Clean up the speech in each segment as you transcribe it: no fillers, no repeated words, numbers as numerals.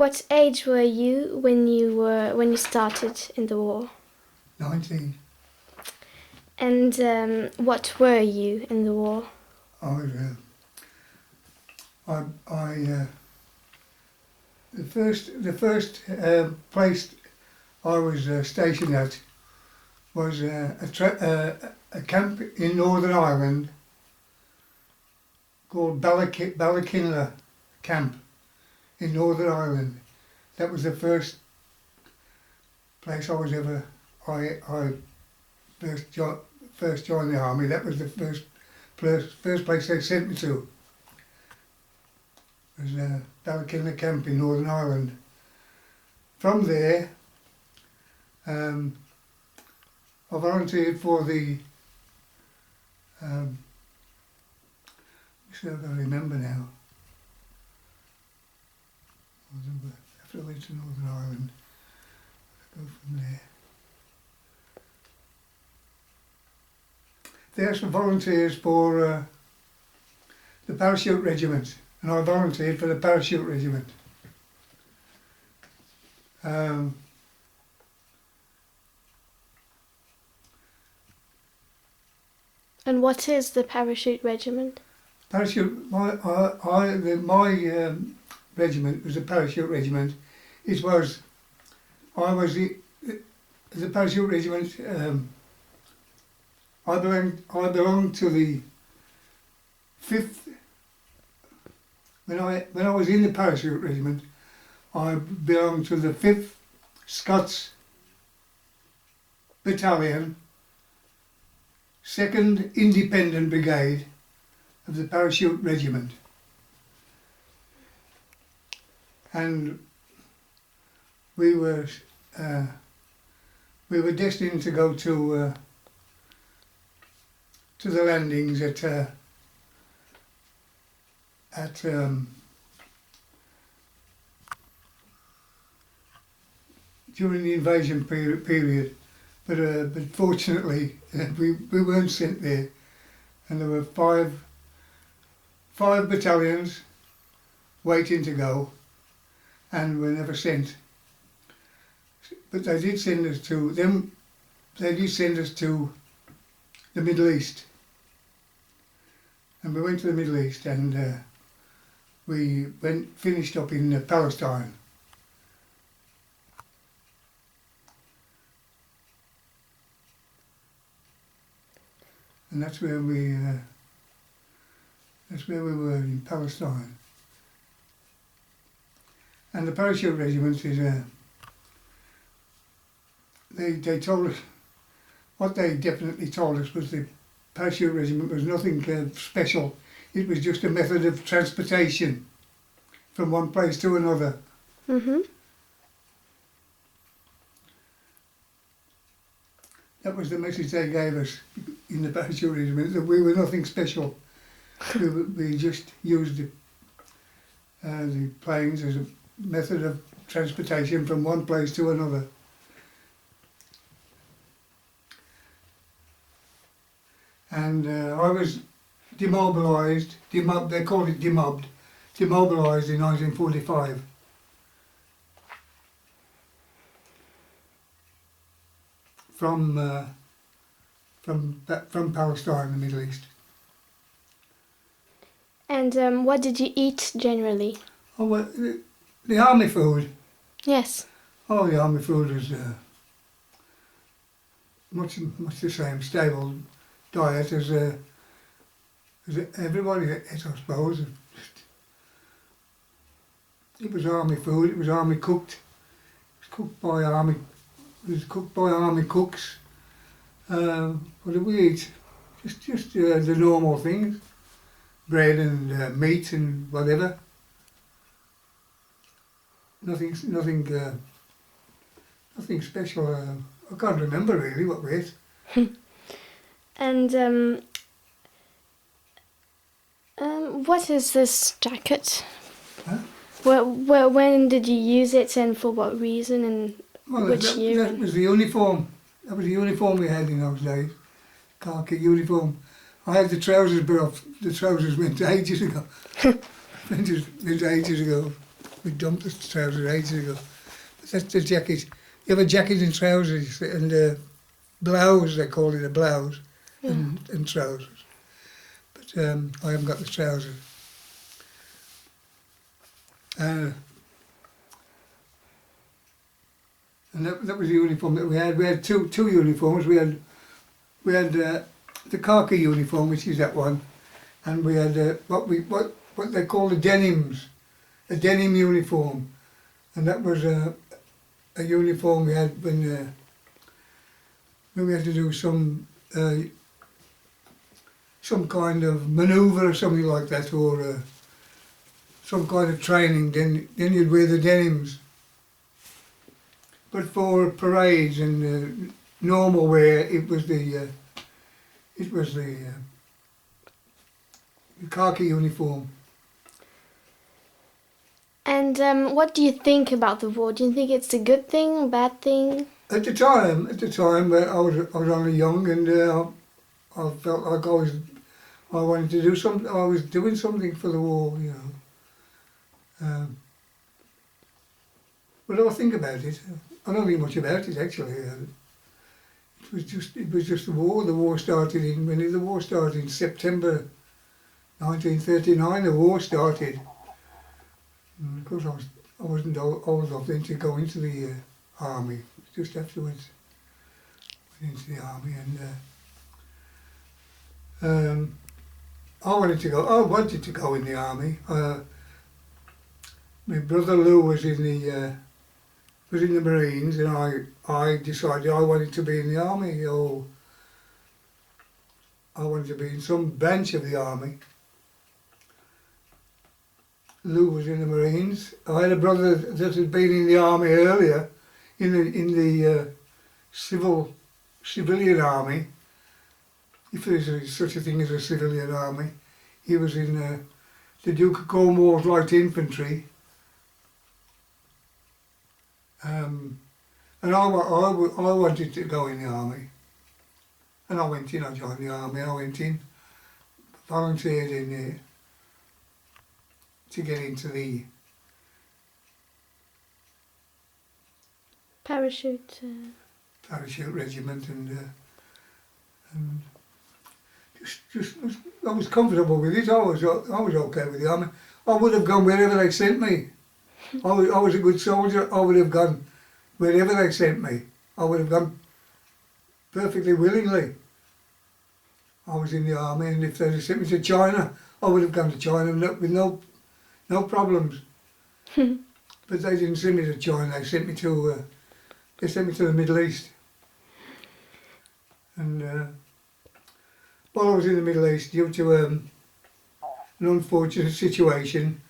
What age were you when you started in the war? 19. And what were you in the war? The first place I was stationed at was a camp in Northern Ireland called Ballykinler Camp in Northern Ireland. That was the first place I was ever. I first joined the army. That was the first place they sent me to. It was Ballykinler Camp in Northern Ireland. From there, I volunteered for the. I can't remember now. After I went to Northern Ireland, I go from there. There's some volunteers for the parachute regiment, and I volunteered for the parachute regiment. And what is the parachute regiment? My regiment was a parachute regiment. I was the parachute regiment. I belonged to the 5th. When I was in the parachute regiment, I belonged to the 5th Scots Battalion, 2nd Independent Brigade of the Parachute Regiment. And we were destined to go to the landings during the invasion period, but fortunately we weren't sent there, and there were five battalions waiting to go, and were never sent. But they did send us to them. They did send us to the Middle East, and we went to the Middle East, and we finished up in Palestine. And that's where we were in Palestine. And the parachute regiment is they told us, what they definitely told us was the parachute regiment was nothing special. It was just a method of transportation from one place to another. Mm-hmm. That was the message they gave us in the parachute regiment, that we were nothing special. we just used the planes as a method of transportation from one place to another. And I was demobilised, they called it demobilised in 1945. From Palestine, the Middle East. And what did you eat generally? Oh, well, the army food. Yes. Oh, the army food was much the same stable diet as everybody ate, I suppose. It was army food. It was army cooked. It was cooked by army. It was cooked by army cooks. What did we eat? Just the normal things, bread and meat and whatever. Nothing special. I can't remember really what we ate. And what is this jacket? Huh? When did you use it, and for what reason, and which year? That was the uniform. That was the uniform we had in those days. Khaki uniform. I had the trousers, but the trousers went ages ago. went ages ago. We dumped the trousers ages ago. But that's the jacket. You have a jacket and trousers and a blouse, they call it a blouse, Yeah. and trousers. But I haven't got the trousers. And that was the uniform that we had. We had two uniforms. We had the khaki uniform, which is that one, and we had what they call the denims, a denim uniform, and that was a uniform we had when we had to do some kind of manoeuvre or something like that, or some kind of training. Then you'd wear the denims. But for parades and normal wear, it was the khaki uniform. And what do you think about the war? Do you think it's a good thing, a bad thing? At the time, I was only young, and I felt like I wanted to do something. I was doing something for the war, you know. But I think about it. I don't think much about it actually. It was just the war. The war started in September 1939. The war started. And of course, I wasn't old enough then to go into the army. Just afterwards, went into the army, and I wanted to go in the army. My brother Lou was in the Marines, and I decided I wanted to be in the army, or I wanted to be in some branch of the army. Lou was in the Marines. I had a brother that had been in the army earlier, in the civilian army, if there's such a thing as a civilian army. He was in the Duke of Cornwall's Light Infantry. And I wanted to go in the army, and I went in. I joined the army. I went in, volunteered in there to get into the Parachute. parachute regiment, and just I was comfortable with it. I was okay with the army. I would have gone wherever they sent me. I was a good soldier. I would have gone wherever they sent me. I would have gone perfectly willingly. I was in the army, and if they'd sent me to China, I would have gone to China with no problems. But they didn't send me to China. They sent me to the Middle East. And while I was in the Middle East, due to an unfortunate situation,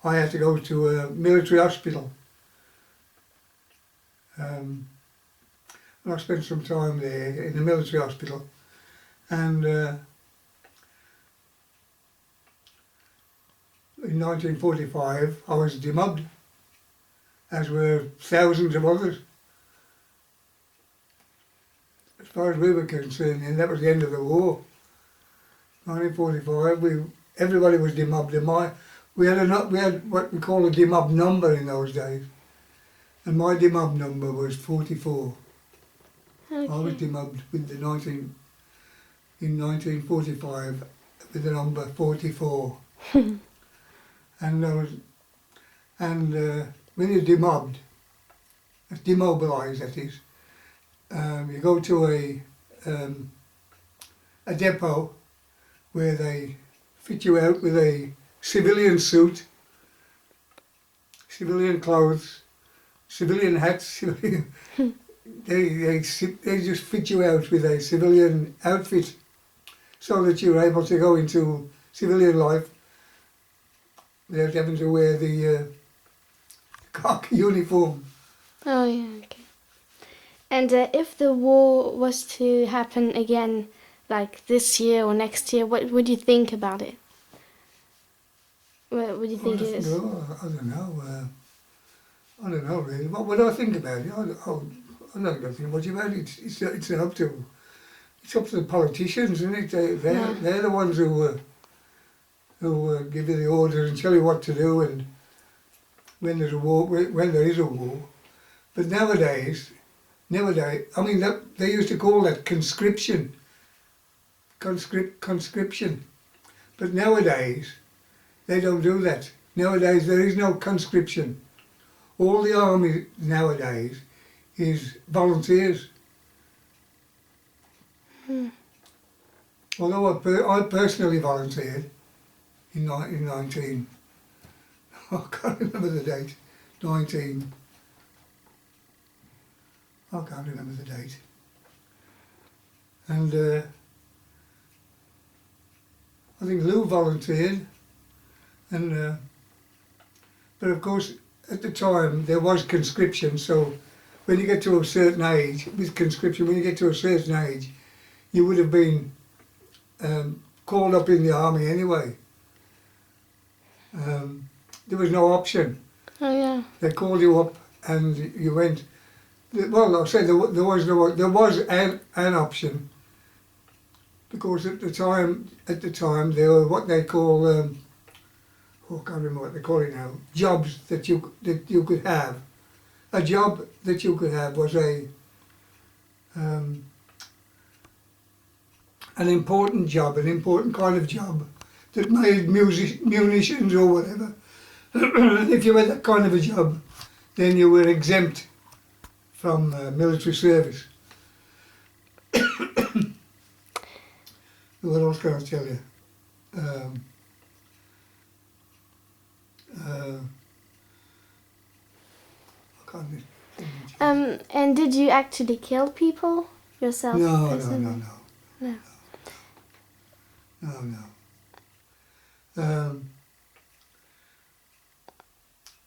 I had to go to a military hospital. And I spent some time there in the military hospital. And in 1945, I was demobbed, as were thousands of others. As far as we were concerned, and that was the end of the war. 1945, everybody was demobbed. And we had what we call a demob number in those days, and my demob number was 44. Okay. I was demobbed in 1945 with the number 44. And when you're demobbed, that's demobilised, that is. You go to a depot where they fit you out with a civilian suit, civilian clothes, civilian hats. They just fit you out with a civilian outfit so that you're able to go into civilian life without having to wear the khaki uniform. Oh yeah, okay. And if the war was to happen again, like this year or next year, what would you think about it? What would you think it is? I don't know. I don't know really. What would I think about it? I'm not going to think much about it. It's up to the politicians, isn't it? They're the ones who give you the orders and tell you what to do, and when there's a war, when there is a war. But nowadays, I mean, they used to call that conscription. Conscription. But nowadays, they don't do that. Nowadays, there is no conscription. All the army nowadays is volunteers. Although I personally volunteered in 19, I can't remember the date, 19, I can't remember the date. And I think Lou volunteered, and but of course at the time there was conscription, so when you get to a certain age, with conscription, when you get to a certain age, you would have been called up in the army anyway. There was no option. Oh yeah. They called you up and you went. Well, I said there was an option, because at the time there were what they call I can't remember what they call it now, jobs that you could have. A job that you could have was an important job, an important kind of job that made munitions or whatever. And if you had that kind of a job, then you were exempt from military service. What else can I tell you? I can't think. And did you actually kill people yourself? No. personally? No.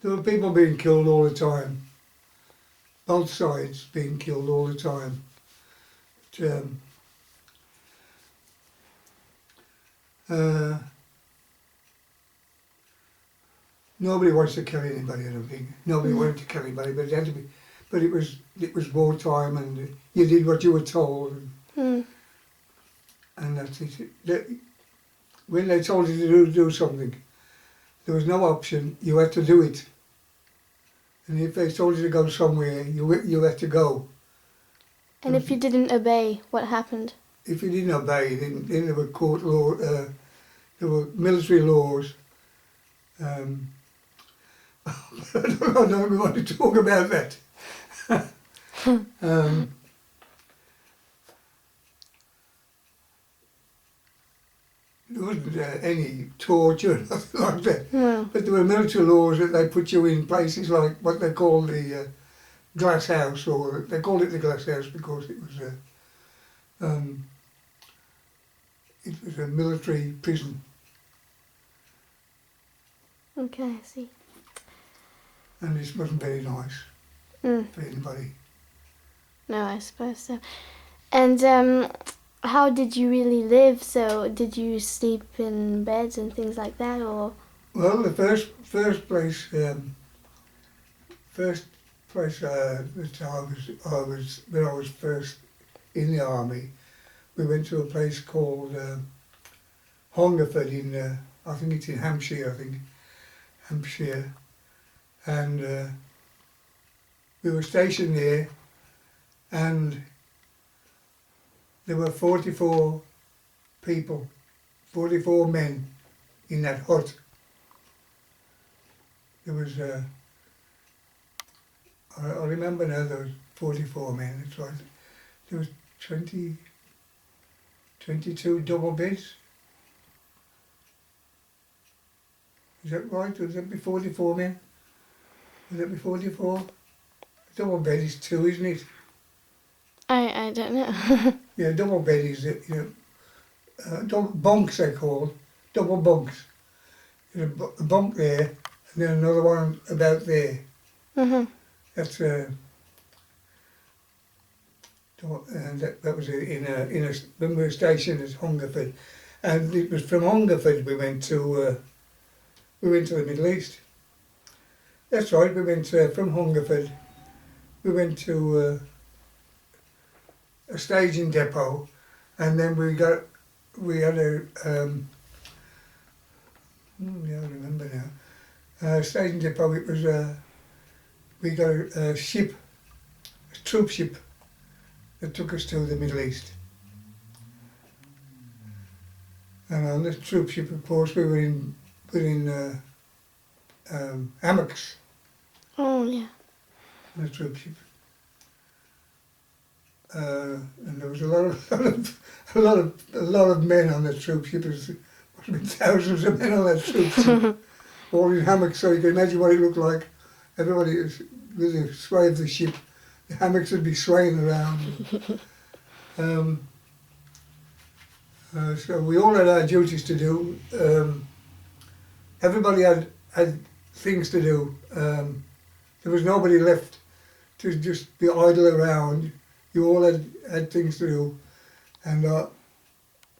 There were people being killed all the time. Both sides being killed all the time. But, nobody wants to kill anybody, I don't think. Nobody wanted to kill anybody, but it had to be. But it was wartime, and you did what you were told, and that's it. When they told you to do something, there was no option. You had to do it. And if they told you to go somewhere, you had to go. And if you didn't obey, what happened? If you didn't obey, then there were court law, there were military laws. I don't want to talk about that. There wasn't any torture or nothing like that. No. But there were military laws that they put you in places like what they call the glass house, or they called it the glass house because it was a military prison. Okay, I see. And this wasn't very nice for anybody. No, I suppose so. And how did you really live? So did you sleep in beds and things like that, or? Well, the first place that I was when I was first in the army, we went to a place called Hungerford in I think it's in Hampshire. And we were stationed there, and there were 44 people, 44 men in that hut. There was, I remember now, there was 44 men, that's right. There was 22 double beds. Is that right? Was that be 44 men? Was that be 44? Double bed is 2, isn't it? I don't know. Yeah, double bed is, double bunks they call, double bunks. There's a bunk there, and then another one about there. That's and that was when we were stationed at Hungerford, and it was from Hungerford we went to the Middle East. That's right. We went from Hungerford. We went to a staging depot, and then we had a I remember now, Staging depot, it was, we got a ship, a troop ship, that took us to the Middle East. And on this troop ship, of course, we were in hammocks Oh, yeah. on the troop ship. And there was a lot of men on the troop ship. There must have been thousands of men on that troop ship, all in hammocks. So you can imagine what it looked like. Everybody was with the sway of the ship. The hammocks would be swaying around. So we all had our duties to do. Everybody had things to do. There was nobody left to just be idle around. You all had things to do. And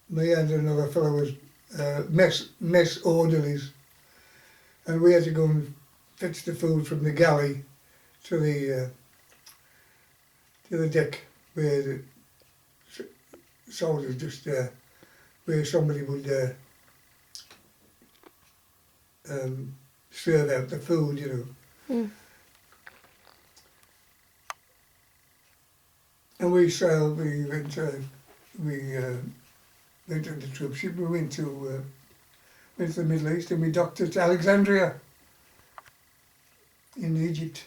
me and another fellow was mess orderlies. And we had to go and fetch the food from the galley to the deck where the soldiers just where somebody would serve out the food, you know. Mm. And we sailed. We went to the troop ship. We went to the Middle East, and we docked at Alexandria in Egypt.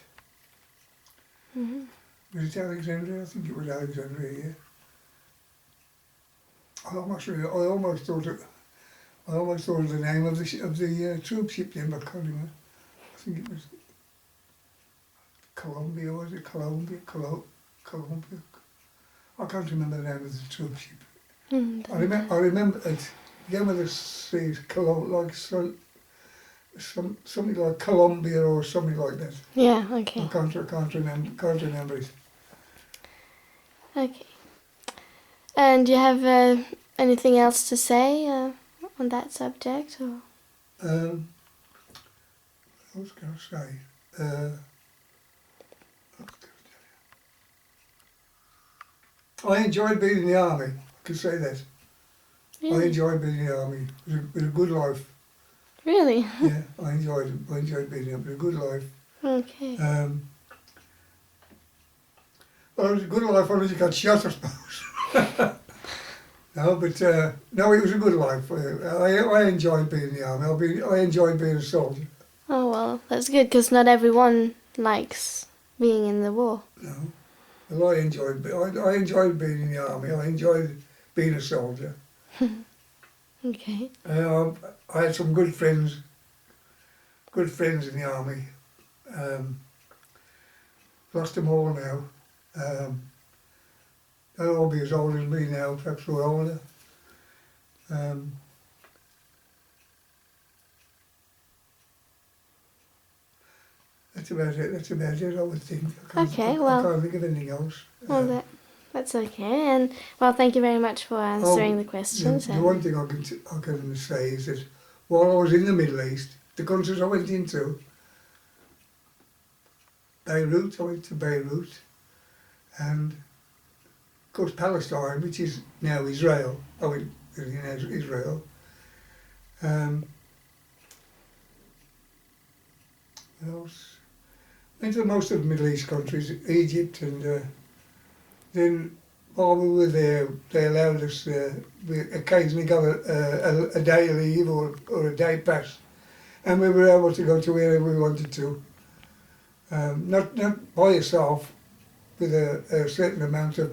Mhm. Was it Alexandria? I think it was Alexandria. Yeah. I almost thought of the name of the troop ship then, but I can't remember. I think it was Colombia. Was it Colombia? Colombia. I can't remember the name of the troop ship. I remember it. Again, with the seas, something like Colombia or something like that. Yeah, okay. I can't remember it. Okay. And do you have anything else to say on that subject? Or? I was going to say. I enjoyed being in the army. I can say that. Really? I enjoyed being in the army. It was a good life. Really? Yeah, I enjoyed it. I enjoyed being in it. It was a good life. Okay. Well, it was a good life until you got shot, I suppose. No, but no, it was a good life. I enjoyed being in the army. I enjoyed being a soldier. Oh, well, that's good, because not everyone likes being in the war. No, well, I enjoyed being in the army. I enjoyed being a soldier. Okay. I had some good friends in the army. Lost them all now. They'll all be as old as me now, perhaps we're older. That's about it, I would think. I can't think of anything else. Well, that's okay. And, well, thank you very much for answering the questions. The one thing I can say is that while I was in the Middle East, the countries I went into, I went to Beirut, and of course Palestine, which is now Israel. I went to Israel. What else? Went to most of the Middle East countries, Egypt, and then while we were there, they allowed us. We occasionally got a day leave or a day pass, and we were able to go to wherever we wanted to. Not by yourself, with a certain amount of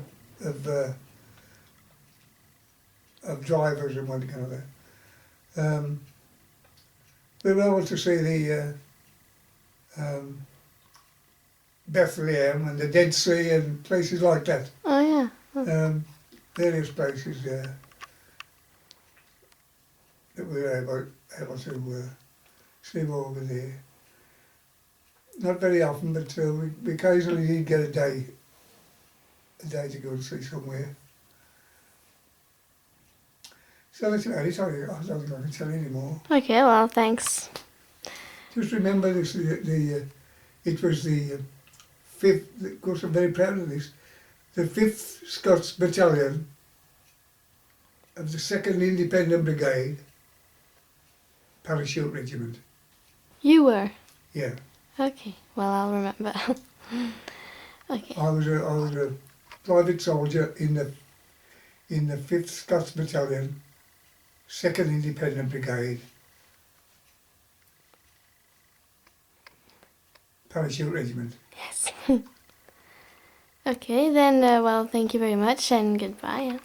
drivers and one kind of that. We were able to see the Bethlehem and the Dead Sea and places like that. Oh, yeah. Oh. Various places that we were able to see over there. Not very often, but we occasionally did get a day to go and see somewhere. So that's about it. I don't think I can tell you anymore. Okay, well, thanks. Just remember this: it was the 5th. Of course, I'm very proud of this. The 5th Scots Battalion of the 2nd Independent Brigade Parachute Regiment. You were? Yeah. Okay, well, I'll remember. Okay. I was a private soldier in the 5th Scots Battalion, 2nd Independent Brigade, Parachute Regiment. Yes. Okay, then, well, thank you very much and goodbye.